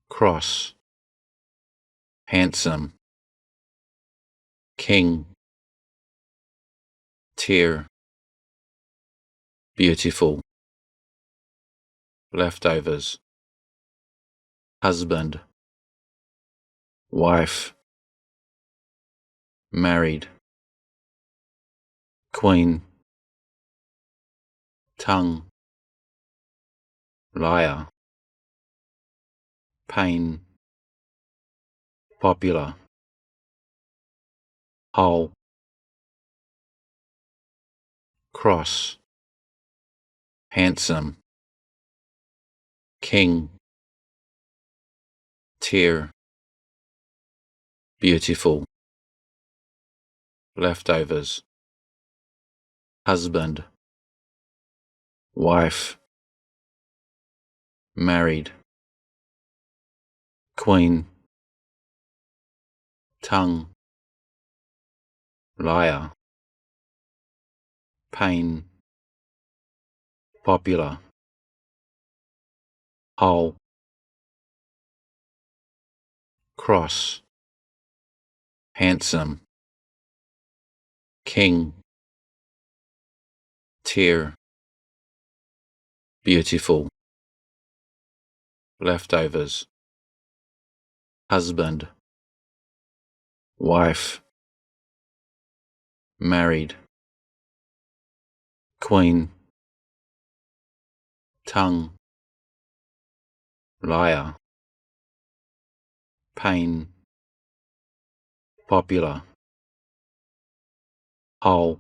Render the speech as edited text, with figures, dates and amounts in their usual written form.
cross, handsome, king, tear, beautiful, leftovers, husband, wife, married, queen, tongue, liar, pain, popular, whole, cross, handsome, king, tear, beautiful, leftovers, husband, wife, married, queen, tongue, liar, pain, popular, whole, cross, handsome, king, tear, beautiful, leftovers, husband, wife, married, queen, tongue, liar, pain, popular, whole,